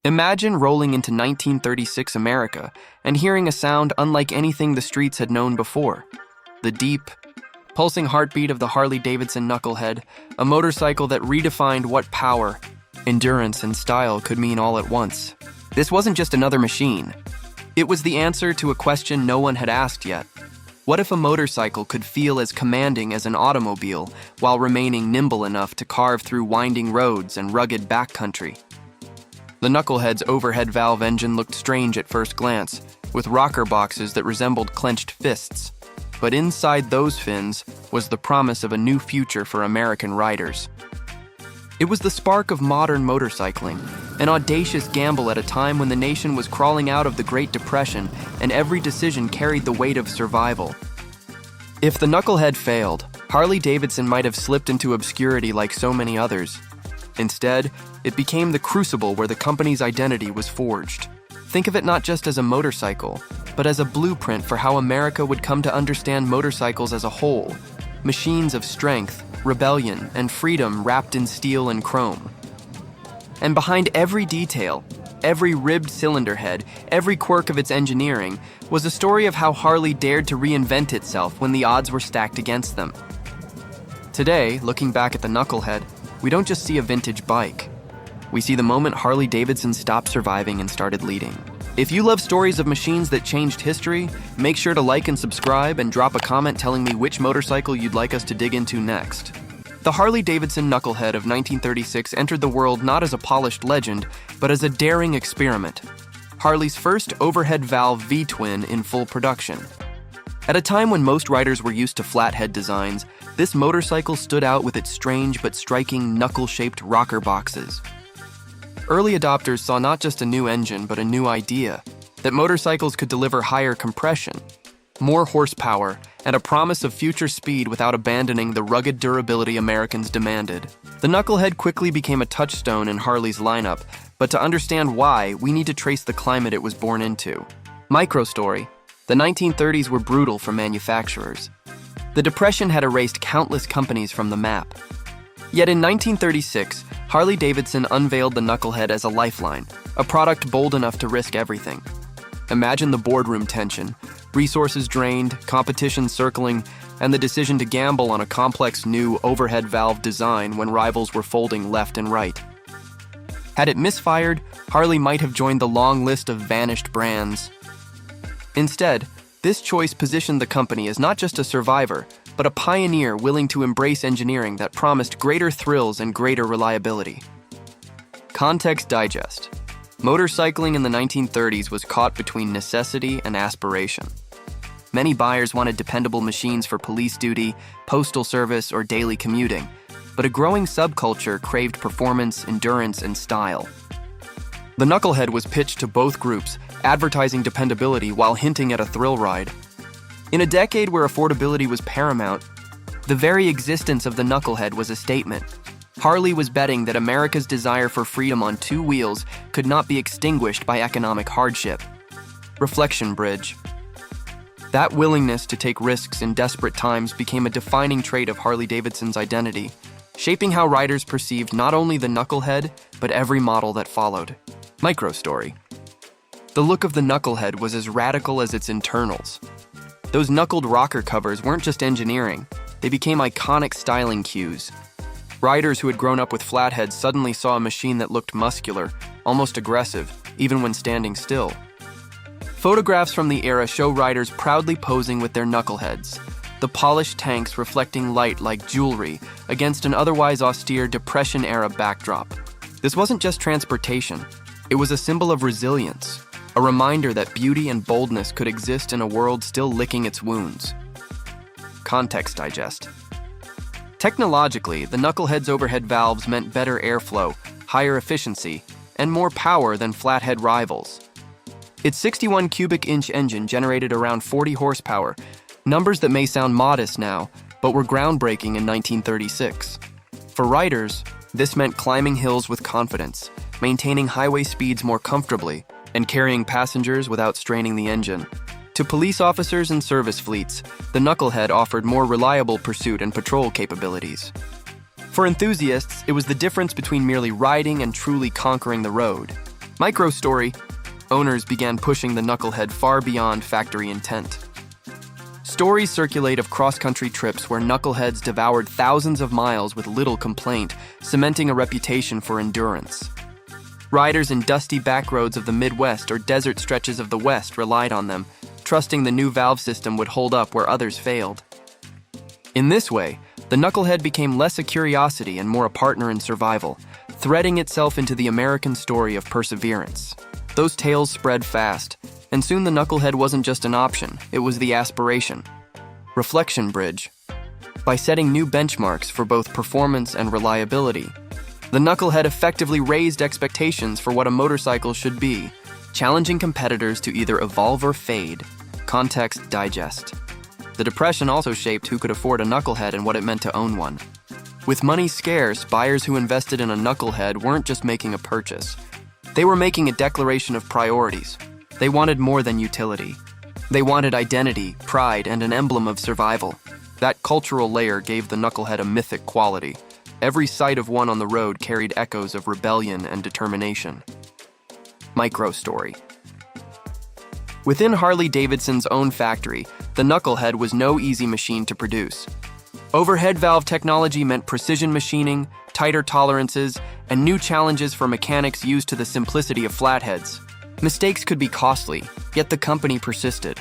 Imagine rolling into 1936 America and hearing a sound unlike anything the streets had known before. The deep, pulsing heartbeat of the Harley-Davidson Knucklehead, a motorcycle that redefined what power, endurance, and style could mean all at once. This wasn't just another machine. It was the answer to a question no one had asked yet. What if a motorcycle could feel as commanding as an automobile while remaining nimble enough to carve through winding roads and rugged backcountry? The Knucklehead's overhead valve engine looked strange at first glance, with rocker boxes that resembled clenched fists. But inside those fins was the promise of a new future for American riders. It was the spark of modern motorcycling, an audacious gamble at a time when the nation was crawling out of the Great Depression and every decision carried the weight of survival. If the Knucklehead failed, Harley-Davidson might have slipped into obscurity like so many others. Instead, it became the crucible where the company's identity was forged. Think of it not just as a motorcycle, but as a blueprint for how America would come to understand motorcycles as a whole, machines of strength, rebellion, and freedom wrapped in steel and chrome. And behind every detail, every ribbed cylinder head, every quirk of its engineering, was a story of how Harley dared to reinvent itself when the odds were stacked against them. Today, looking back at the Knucklehead, we don't just see a vintage bike. We see the moment Harley-Davidson stopped surviving and started leading. If you love stories of machines that changed history, make sure to like and subscribe and drop a comment telling me which motorcycle you'd like us to dig into next. The Harley-Davidson Knucklehead of 1936 entered the world not as a polished legend, but as a daring experiment. Harley's first overhead valve V-twin in full production. At a time when most riders were used to flathead designs, this motorcycle stood out with its strange but striking knuckle-shaped rocker boxes. Early adopters saw not just a new engine, but a new idea, that motorcycles could deliver higher compression, more horsepower, and a promise of future speed without abandoning the rugged durability Americans demanded. The Knucklehead quickly became a touchstone in Harley's lineup, but to understand why, we need to trace the climate it was born into. Microstory: the 1930s were brutal for manufacturers. The Depression had erased countless companies from the map. Yet in 1936, Harley-Davidson unveiled the Knucklehead as a lifeline, a product bold enough to risk everything. Imagine the boardroom tension, resources drained, competition circling, and the decision to gamble on a complex new overhead valve design when rivals were folding left and right. Had it misfired, Harley might have joined the long list of vanished brands. Instead, this choice positioned the company as not just a survivor, but a pioneer willing to embrace engineering that promised greater thrills and greater reliability. Context digest. Motorcycling in the 1930s was caught between necessity and aspiration. Many buyers wanted dependable machines for police duty, postal service, or daily commuting, but a growing subculture craved performance, endurance, and style. The Knucklehead was pitched to both groups, advertising dependability while hinting at a thrill ride. In a decade where affordability was paramount, the very existence of the Knucklehead was a statement. Harley was betting that America's desire for freedom on two wheels could not be extinguished by economic hardship. Reflection bridge. That willingness to take risks in desperate times became a defining trait of Harley-Davidson's identity, shaping how riders perceived not only the Knucklehead, but every model that followed. Microstory. The look of the Knucklehead was as radical as its internals. Those knuckled rocker covers weren't just engineering, they became iconic styling cues. Riders who had grown up with flatheads suddenly saw a machine that looked muscular, almost aggressive, even when standing still. Photographs from the era show riders proudly posing with their Knuckleheads, the polished tanks reflecting light like jewelry against an otherwise austere Depression-era backdrop. This wasn't just transportation, it was a symbol of resilience, a reminder that beauty and boldness could exist in a world still licking its wounds. Context digest. Technologically, the Knucklehead's overhead valves meant better airflow, higher efficiency, and more power than flathead rivals. Its 61 cubic inch engine generated around 40 horsepower, numbers that may sound modest now, but were groundbreaking in 1936. For riders, this meant climbing hills with confidence, maintaining highway speeds more comfortably, and carrying passengers without straining the engine. To police officers and service fleets, the Knucklehead offered more reliable pursuit and patrol capabilities. For enthusiasts, it was the difference between merely riding and truly conquering the road. Micro story: owners began pushing the Knucklehead far beyond factory intent. Stories circulate of cross-country trips where knuckleheads devoured thousands of miles with little complaint, cementing a reputation for endurance. Riders in dusty backroads of the Midwest or desert stretches of the West relied on them, trusting the new valve system would hold up where others failed. In this way, the Knucklehead became less a curiosity and more a partner in survival, threading itself into the American story of perseverance. Those tales spread fast, and soon the Knucklehead wasn't just an option, it was the aspiration. Reflection bridge. By setting new benchmarks for both performance and reliability, the Knucklehead effectively raised expectations for what a motorcycle should be, challenging competitors to either evolve or fade. Context digest. The Depression also shaped who could afford a Knucklehead and what it meant to own one. With money scarce, buyers who invested in a Knucklehead weren't just making a purchase. They were making a declaration of priorities. They wanted more than utility. They wanted identity, pride, and an emblem of survival. That cultural layer gave the Knucklehead a mythic quality. Every sight of one on the road carried echoes of rebellion and determination. Micro story. Within Harley-Davidson's own factory, the Knucklehead was no easy machine to produce. Overhead valve technology meant precision machining, tighter tolerances, and new challenges for mechanics used to the simplicity of flatheads. Mistakes could be costly, yet the company persisted.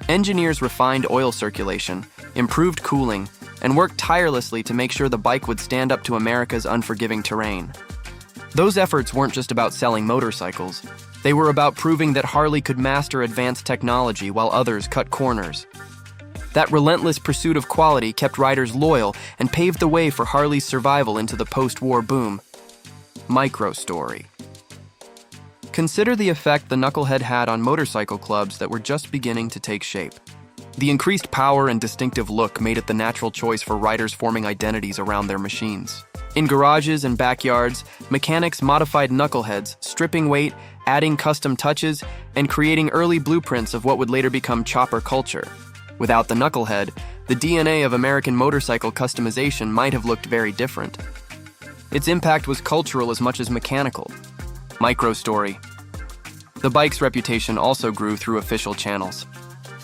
Engineers refined oil circulation, improved cooling, and worked tirelessly to make sure the bike would stand up to America's unforgiving terrain. Those efforts weren't just about selling motorcycles. They were about proving that Harley could master advanced technology while others cut corners. That relentless pursuit of quality kept riders loyal and paved the way for Harley's survival into the post-war boom. Micro story. Consider the effect the Knucklehead had on motorcycle clubs that were just beginning to take shape. The increased power and distinctive look made it the natural choice for riders forming identities around their machines. In garages and backyards, mechanics modified Knuckleheads, stripping weight, adding custom touches, and creating early blueprints of what would later become chopper culture. Without the Knucklehead, the DNA of American motorcycle customization might have looked very different. Its impact was cultural as much as mechanical. Micro story. The bike's reputation also grew through official channels.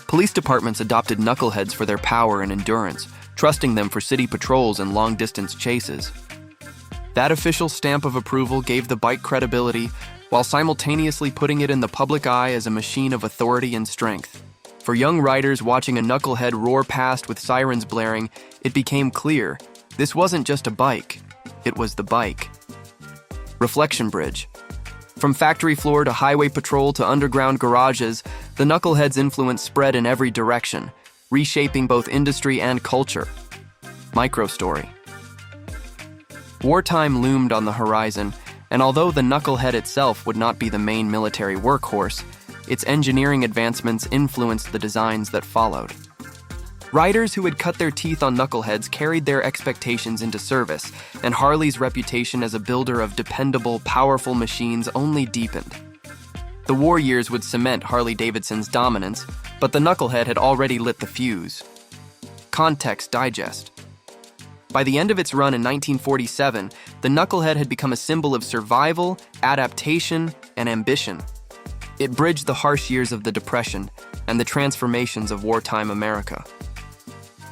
Police departments adopted Knuckleheads for their power and endurance, trusting them for city patrols and long-distance chases. That official stamp of approval gave the bike credibility, while simultaneously putting it in the public eye as a machine of authority and strength. For young riders watching a Knucklehead roar past with sirens blaring, it became clear, this wasn't just a bike, it was the bike. Reflection bridge. From factory floor to highway patrol to underground garages, the Knucklehead's influence spread in every direction, reshaping both industry and culture. Micro story. Wartime loomed on the horizon, and although the Knucklehead itself would not be the main military workhorse, its engineering advancements influenced the designs that followed. Riders who had cut their teeth on Knuckleheads carried their expectations into service, and Harley's reputation as a builder of dependable, powerful machines only deepened. The war years would cement Harley-Davidson's dominance, but the Knucklehead had already lit the fuse. Context digest. By the end of its run in 1947, the Knucklehead had become a symbol of survival, adaptation, and ambition. It bridged the harsh years of the Depression and the transformations of wartime America.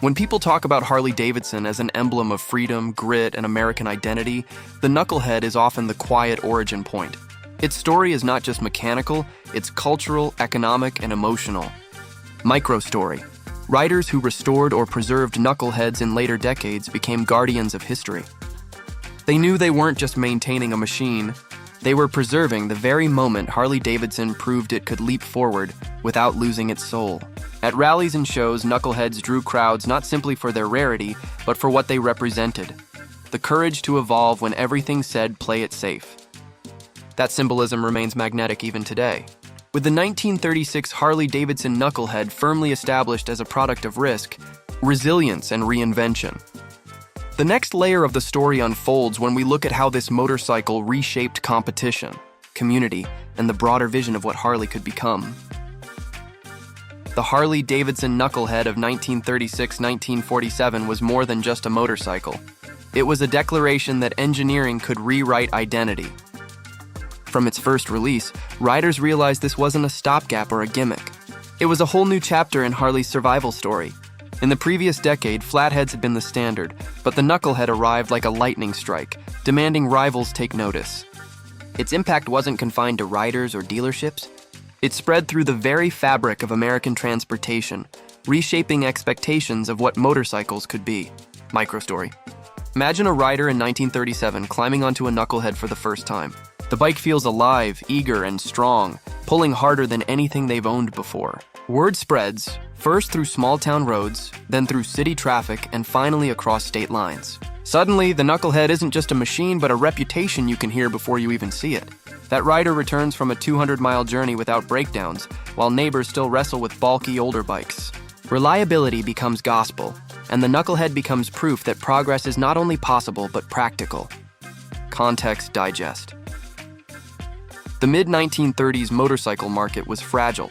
When people talk about Harley-Davidson as an emblem of freedom, grit, and American identity, the Knucklehead is often the quiet origin point. Its story is not just mechanical, it's cultural, economic, and emotional. Micro story. Riders who restored or preserved Knuckleheads in later decades became guardians of history. They knew they weren't just maintaining a machine, they were preserving the very moment Harley-Davidson proved it could leap forward without losing its soul. At rallies and shows, Knuckleheads drew crowds not simply for their rarity, but for what they represented. The courage to evolve when everything said play it safe. That symbolism remains magnetic even today. With the 1936 Harley-Davidson Knucklehead firmly established as a product of risk, resilience, and reinvention. The next layer of the story unfolds when we look at how this motorcycle reshaped competition, community, and the broader vision of what Harley could become. The Harley-Davidson Knucklehead of 1936-1947 was more than just a motorcycle. It was a declaration that engineering could rewrite identity. From its first release, riders realized this wasn't a stopgap or a gimmick. It was a whole new chapter in Harley's survival story. In the previous decade, flatheads had been the standard, but the Knucklehead arrived like a lightning strike, demanding rivals take notice. Its impact wasn't confined to riders or dealerships. It spread through the very fabric of American transportation, reshaping expectations of what motorcycles could be. Microstory. Imagine a rider in 1937 climbing onto a Knucklehead for the first time. The bike feels alive, eager, and strong, pulling harder than anything they've owned before. Word spreads, first through small-town roads, then through city traffic, and finally across state lines. Suddenly, the Knucklehead isn't just a machine, but a reputation you can hear before you even see it. That rider returns from a 200-mile journey without breakdowns, while neighbors still wrestle with bulky older bikes. Reliability becomes gospel, and the Knucklehead becomes proof that progress is not only possible, but practical. Context digest. The mid-1930s motorcycle market was fragile.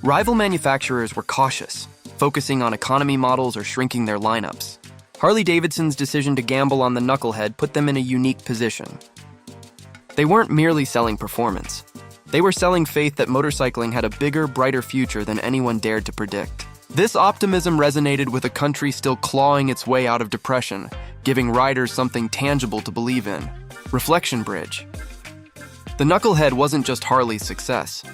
Rival manufacturers were cautious, focusing on economy models or shrinking their lineups. Harley-Davidson's decision to gamble on the Knucklehead put them in a unique position. They weren't merely selling performance. They were selling faith that motorcycling had a bigger, brighter future than anyone dared to predict. This optimism resonated with a country still clawing its way out of depression, giving riders something tangible to believe in. Reflection bridge. The Knucklehead wasn't just Harley's success.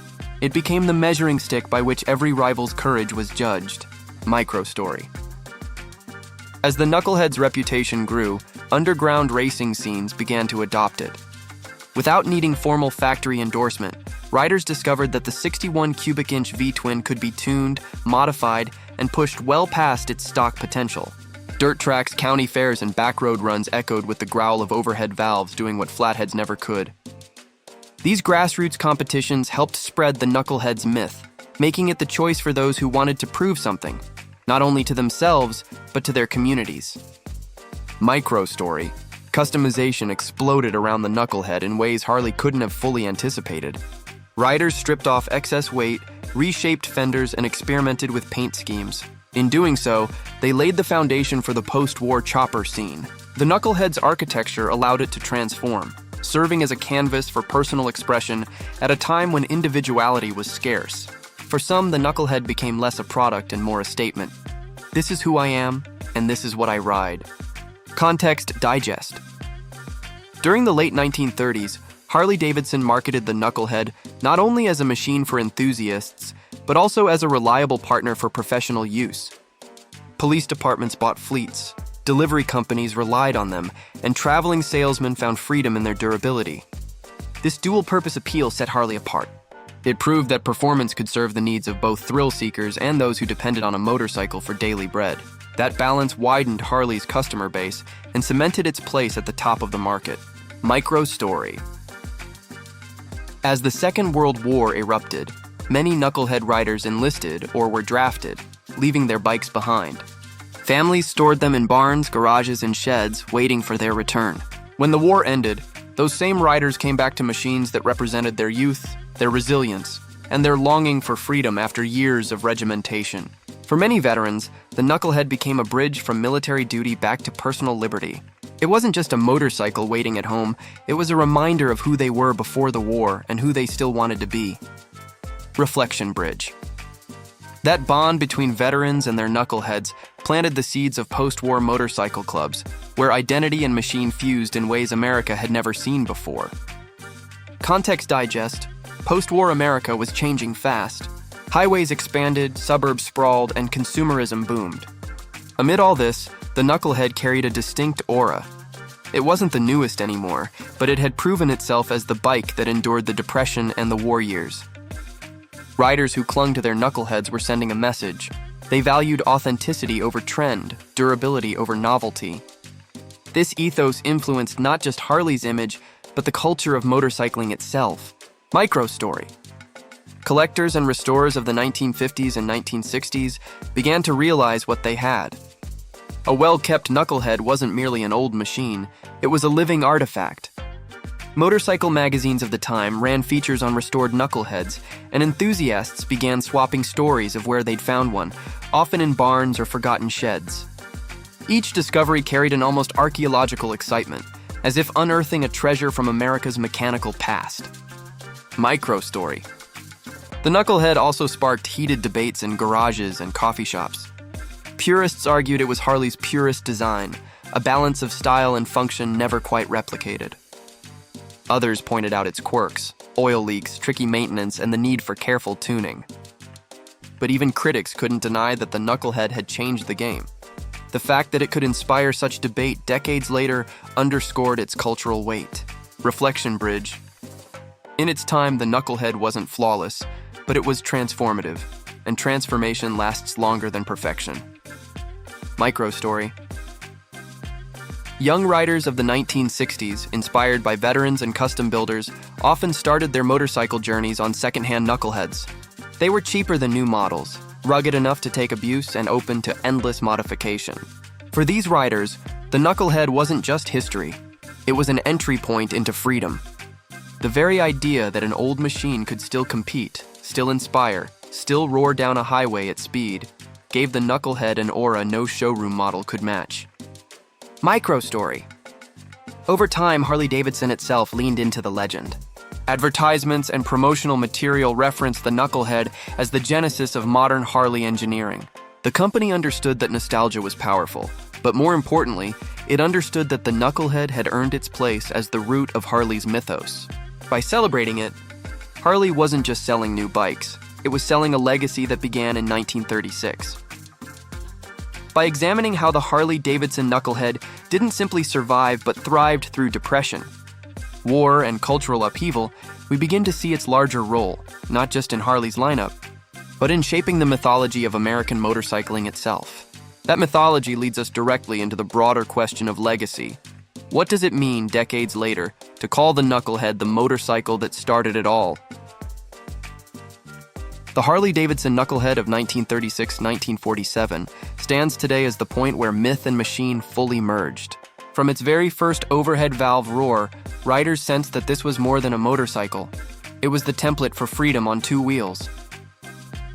It became the measuring stick by which every rival's courage was judged. Microstory. As the Knucklehead's reputation grew, underground racing scenes began to adopt it. Without needing formal factory endorsement, riders discovered that the 61 cubic inch V-twin could be tuned, modified, and pushed well past its stock potential. Dirt tracks, county fairs, and backroad runs echoed with the growl of overhead valves doing what flatheads never could. These grassroots competitions helped spread the Knucklehead's myth, making it the choice for those who wanted to prove something, not only to themselves, but to their communities. Microstory. Customization exploded around the Knucklehead in ways Harley couldn't have fully anticipated. Riders stripped off excess weight, reshaped fenders, and experimented with paint schemes. In doing so, they laid the foundation for the post-war chopper scene. The Knucklehead's architecture allowed it to transform, serving as a canvas for personal expression at a time when individuality was scarce. For some, the Knucklehead became less a product and more a statement. This is who I am, and this is what I ride. Context digest. During the late 1930s, Harley-Davidson marketed the Knucklehead not only as a machine for enthusiasts, but also as a reliable partner for professional use. Police departments bought fleets, delivery companies relied on them, and traveling salesmen found freedom in their durability. This dual-purpose appeal set Harley apart. It proved that performance could serve the needs of both thrill seekers and those who depended on a motorcycle for daily bread. That balance widened Harley's customer base and cemented its place at the top of the market. Microstory. As the Second World War erupted, many Knucklehead riders enlisted or were drafted, leaving their bikes behind. Families stored them in barns, garages, and sheds, waiting for their return. When the war ended, those same riders came back to machines that represented their youth, their resilience, and their longing for freedom after years of regimentation. For many veterans, the Knucklehead became a bridge from military duty back to personal liberty. It wasn't just a motorcycle waiting at home, it was a reminder of who they were before the war and who they still wanted to be. Reflection bridge. That bond between veterans and their Knuckleheads planted the seeds of post-war motorcycle clubs, where identity and machine fused in ways America had never seen before. Context digest. Post-war America was changing fast. Highways expanded, suburbs sprawled, and consumerism boomed. Amid all this, the Knucklehead carried a distinct aura. It wasn't the newest anymore, but it had proven itself as the bike that endured the Depression and the war years. Riders who clung to their Knuckleheads were sending a message. They valued authenticity over trend, durability over novelty. This ethos influenced not just Harley's image, but the culture of motorcycling itself. Microstory. Collectors and restorers of the 1950s and 1960s began to realize what they had. A well-kept Knucklehead wasn't merely an old machine, it was a living artifact. Motorcycle magazines of the time ran features on restored Knuckleheads, and enthusiasts began swapping stories of where they'd found one, often in barns or forgotten sheds. Each discovery carried an almost archaeological excitement, as if unearthing a treasure from America's mechanical past. Micro-story. The Knucklehead also sparked heated debates in garages and coffee shops. Purists argued it was Harley's purest design, a balance of style and function never quite replicated. Others pointed out its quirks, oil leaks, tricky maintenance, and the need for careful tuning. But even critics couldn't deny that the Knucklehead had changed the game. The fact that it could inspire such debate decades later underscored its cultural weight. Reflection bridge. In its time, the Knucklehead wasn't flawless, but it was transformative, and transformation lasts longer than perfection. Micro-story. Young riders of the 1960s, inspired by veterans and custom builders, often started their motorcycle journeys on second-hand Knuckleheads. They were cheaper than new models, rugged enough to take abuse and open to endless modification. For these riders, the Knucklehead wasn't just history. It was an entry point into freedom. The very idea that an old machine could still compete, still inspire, still roar down a highway at speed, gave the Knucklehead an aura no showroom model could match. Micro-story. Over time, Harley-Davidson itself leaned into the legend. Advertisements and promotional material referenced the Knucklehead as the genesis of modern Harley engineering. The company understood that nostalgia was powerful, but more importantly, it understood that the Knucklehead had earned its place as the root of Harley's mythos. By celebrating it, Harley wasn't just selling new bikes, it was selling a legacy that began in 1936. By examining how the Harley-Davidson Knucklehead didn't simply survive but thrived through depression, war, and cultural upheaval, we begin to see its larger role, not just in Harley's lineup, but in shaping the mythology of American motorcycling itself. That mythology leads us directly into the broader question of legacy. What does it mean, decades later, to call the Knucklehead the motorcycle that started it all? The Harley-Davidson Knucklehead of 1936-1947 stands today as the point where myth and machine fully merged. From its very first overhead valve roar, riders sensed that this was more than a motorcycle. It was the template for freedom on two wheels.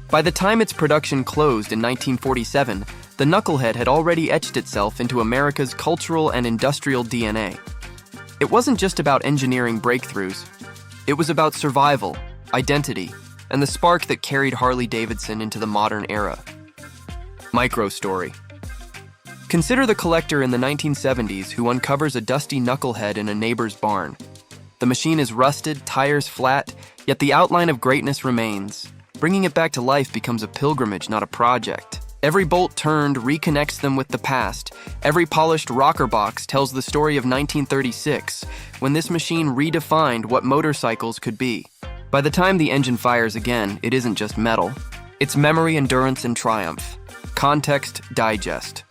By the time its production closed in 1947, the Knucklehead had already etched itself into America's cultural and industrial DNA. It wasn't just about engineering breakthroughs. It was about survival, identity, and the spark that carried Harley-Davidson into the modern era. Micro-story. Consider the collector in the 1970s who uncovers a dusty Knucklehead in a neighbor's barn. The machine is rusted, tires flat, yet the outline of greatness remains. Bringing it back to life becomes a pilgrimage, not a project. Every bolt turned reconnects them with the past. Every polished rocker box tells the story of 1936, when this machine redefined what motorcycles could be. By the time the engine fires again, it isn't just metal. It's memory, endurance, and triumph. Context digest.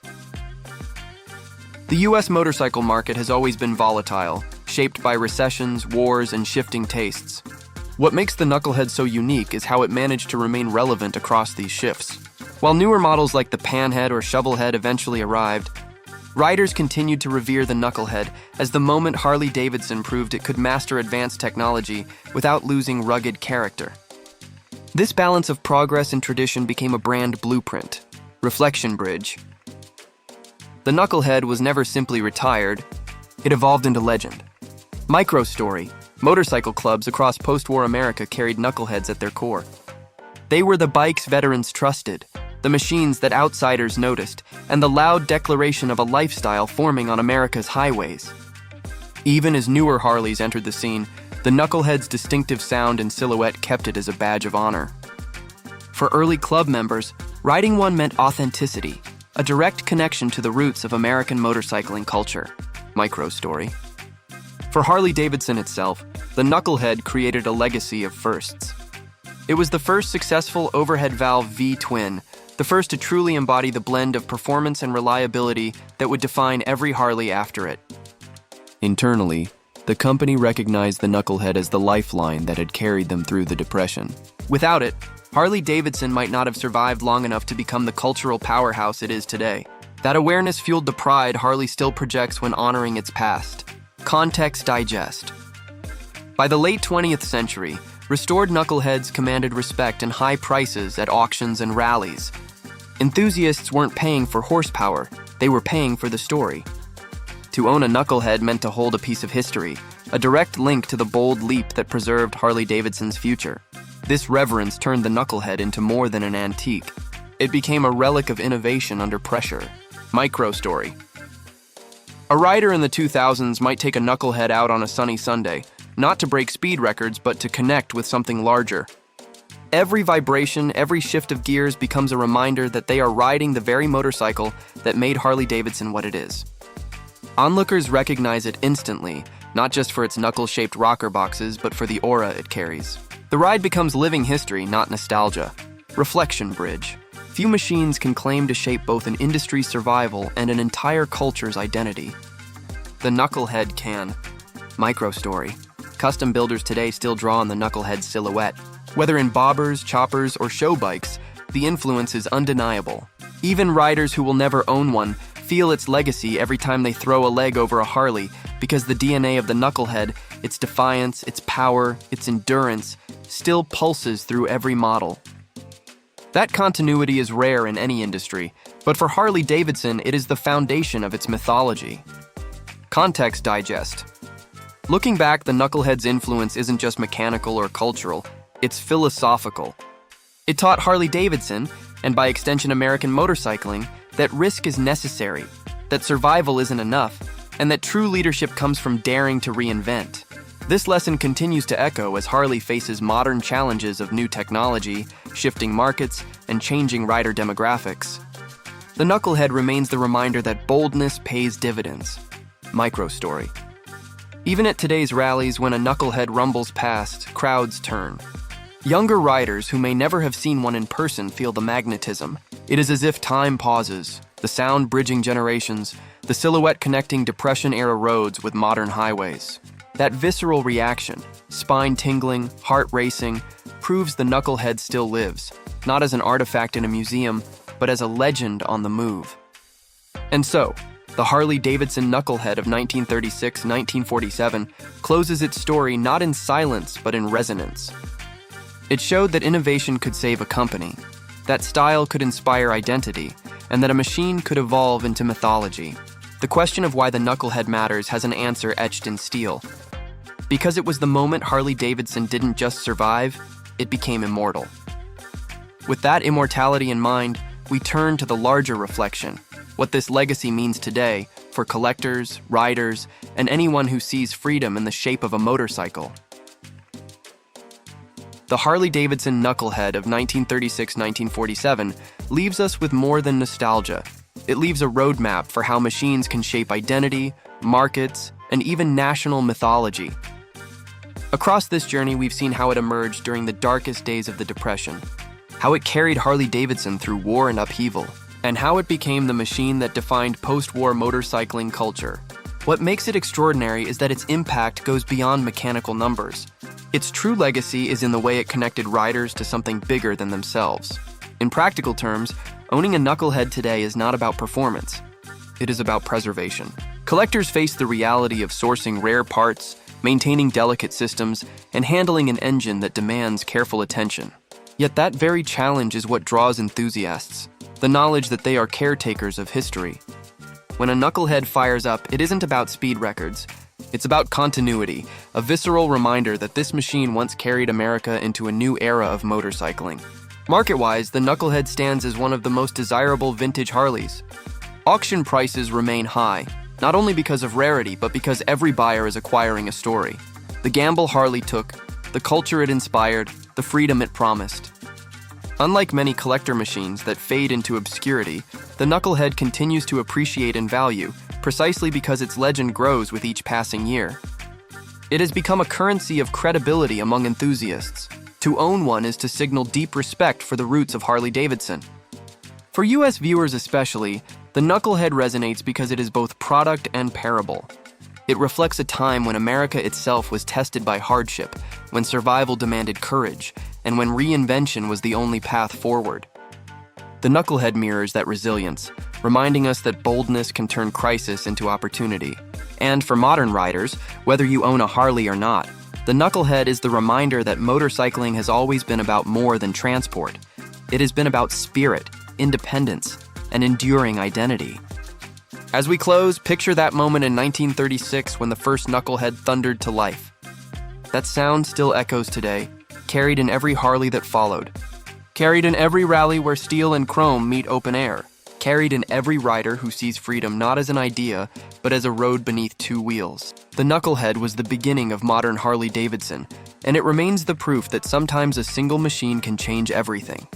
The U.S. motorcycle market has always been volatile, shaped by recessions, wars, and shifting tastes. What makes the Knucklehead so unique is how it managed to remain relevant across these shifts. While newer models like the Panhead or Shovelhead eventually arrived, riders continued to revere the Knucklehead as the moment Harley-Davidson proved it could master advanced technology without losing rugged character. This balance of progress and tradition became a brand blueprint. Reflection bridge. The Knucklehead was never simply retired, it evolved into legend. Micro-story. Motorcycle clubs across post-war America carried Knuckleheads at their core. They were the bikes veterans trusted, the machines that outsiders noticed, and the loud declaration of a lifestyle forming on America's highways. Even as newer Harleys entered the scene, the Knucklehead's distinctive sound and silhouette kept it as a badge of honor. For early club members, riding one meant authenticity, a direct connection to the roots of American motorcycling culture. Micro-story. For Harley-Davidson itself, the Knucklehead created a legacy of firsts. It was the first successful overhead valve V-twin, the first to truly embody the blend of performance and reliability that would define every Harley after it. Internally, the company recognized the Knucklehead as the lifeline that had carried them through the Depression. Without it, Harley-Davidson might not have survived long enough to become the cultural powerhouse it is today. That awareness fueled the pride Harley still projects when honoring its past. Context digest. By the late 20th century, restored Knuckleheads commanded respect and high prices at auctions and rallies. Enthusiasts weren't paying for horsepower, they were paying for the story. To own a Knucklehead meant to hold a piece of history, a direct link to the bold leap that preserved Harley-Davidson's future. This reverence turned the Knucklehead into more than an antique. It became a relic of innovation under pressure. Micro story. A rider in the 2000s might take a Knucklehead out on a sunny Sunday, not to break speed records, but to connect with something larger. Every vibration, every shift of gears becomes a reminder that they are riding the very motorcycle that made Harley-Davidson what it is. Onlookers recognize it instantly, not just for its knuckle-shaped rocker boxes, but for the aura it carries. The ride becomes living history, not nostalgia. Reflection bridge. Few machines can claim to shape both an industry's survival and an entire culture's identity. The Knucklehead can. Micro story. Custom builders today still draw on the Knucklehead silhouette. Whether in bobbers, choppers, or show bikes, the influence is undeniable. Even riders who will never own one feel its legacy every time they throw a leg over a Harley, because the DNA of the Knucklehead, its defiance, its power, its endurance, still pulses through every model. That continuity is rare in any industry, but for Harley-Davidson, it is the foundation of its mythology. Context digest. Looking back, the Knucklehead's influence isn't just mechanical or cultural, it's philosophical. It taught Harley-Davidson, and by extension American motorcycling, that risk is necessary, that survival isn't enough, and that true leadership comes from daring to reinvent. This lesson continues to echo as Harley faces modern challenges of new technology, shifting markets, and changing rider demographics. The Knucklehead remains the reminder that boldness pays dividends. Micro story. Even at today's rallies, when a Knucklehead rumbles past, crowds turn. Younger riders who may never have seen one in person feel the magnetism. It is as if time pauses, the sound bridging generations, the silhouette connecting Depression-era roads with modern highways. That visceral reaction, spine tingling, heart racing, proves the Knucklehead still lives, not as an artifact in a museum, but as a legend on the move. And so, the Harley-Davidson Knucklehead of 1936-1947 closes its story not in silence, but in resonance. It showed that innovation could save a company, that style could inspire identity, and that a machine could evolve into mythology. The question of why the Knucklehead matters has an answer etched in steel. Because it was the moment Harley-Davidson didn't just survive, it became immortal. With that immortality in mind, we turn to the larger reflection, what this legacy means today for collectors, riders, and anyone who sees freedom in the shape of a motorcycle. The Harley-Davidson Knucklehead of 1936-1947 leaves us with more than nostalgia. It leaves a roadmap for how machines can shape identity, markets, and even national mythology. Across this journey, we've seen how it emerged during the darkest days of the Depression, how it carried Harley-Davidson through war and upheaval, and how it became the machine that defined post-war motorcycling culture. What makes it extraordinary is that its impact goes beyond mechanical numbers. Its true legacy is in the way it connected riders to something bigger than themselves. In practical terms, owning a Knucklehead today is not about performance. It is about preservation. Collectors face the reality of sourcing rare parts, maintaining delicate systems, and handling an engine that demands careful attention. Yet that very challenge is what draws enthusiasts, the knowledge that they are caretakers of history. When a Knucklehead fires up, it isn't about speed records. It's about continuity, a visceral reminder that this machine once carried America into a new era of motorcycling. Market-wise, the Knucklehead stands as one of the most desirable vintage Harleys. Auction prices remain high, not only because of rarity, but because every buyer is acquiring a story. The gamble Harley took, the culture it inspired, the freedom it promised. Unlike many collector machines that fade into obscurity, the Knucklehead continues to appreciate in value, precisely because its legend grows with each passing year. It has become a currency of credibility among enthusiasts. To own one is to signal deep respect for the roots of Harley-Davidson. For US viewers especially, the Knucklehead resonates because it is both product and parable. It reflects a time when America itself was tested by hardship, when survival demanded courage, and when reinvention was the only path forward. The Knucklehead mirrors that resilience, reminding us that boldness can turn crisis into opportunity. And for modern riders, whether you own a Harley or not, the Knucklehead is the reminder that motorcycling has always been about more than transport. It has been about spirit, independence, and enduring identity. As we close, picture that moment in 1936 when the first Knucklehead thundered to life. That sound still echoes today, carried in every Harley that followed. Carried in every rally where steel and chrome meet open air. Carried in every rider who sees freedom not as an idea, but as a road beneath two wheels. The Knucklehead was the beginning of modern Harley-Davidson, and it remains the proof that sometimes a single machine can change everything.